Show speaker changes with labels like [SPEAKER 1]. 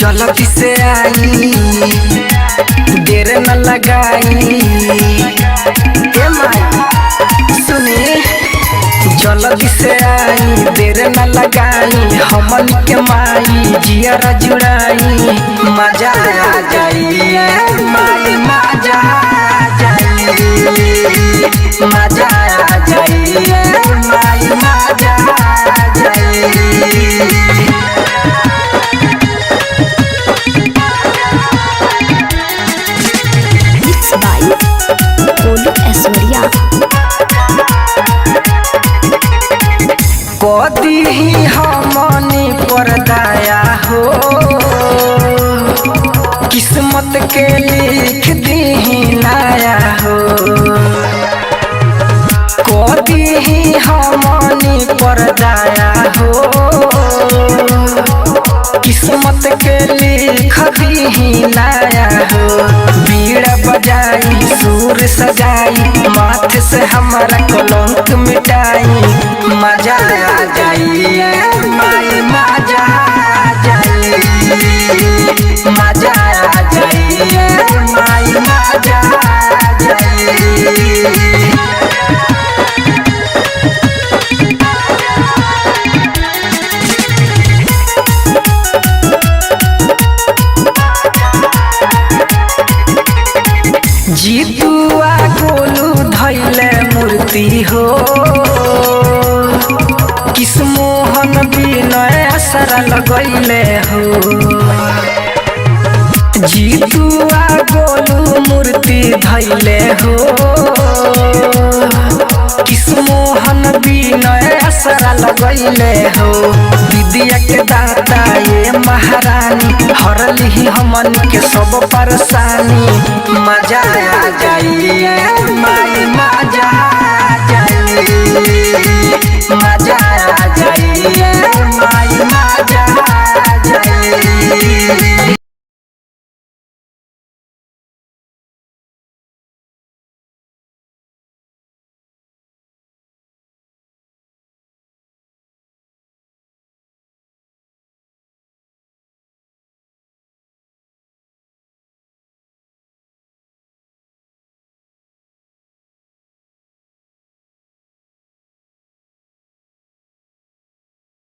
[SPEAKER 1] जल्दी से आई देर न लगाई ए माई सुनी जल्दी से आई देर न लगाई हमन के माई जियरा जुड़ाई मजा आ जाई माई मजा आ जाई मजा आ जाई माई मजा आ जाई। कदी ही हमनी पर दया हो किस्मत के लिख दी नया हो कदी ही हमनी पर दया हो किस्मत के लिख दी नया हो बीड़ा बजाई सुर सजाई माथे से हमारा कलंक मिटाई मजा आ जाई माई मजा आ जाई मजा आ जाई माई मजा आ जाई। जीतुआ गोलू धैले मूर्ति हो किसमोहन विनय असरा लगैले हो जीतुआ गोलू मूर्ति धैले हो किसमोहन विनय असरा लगैले हो विद्या के दाता ये महारानी हरली हमन के सब परेशानी मजा आ जाई माई।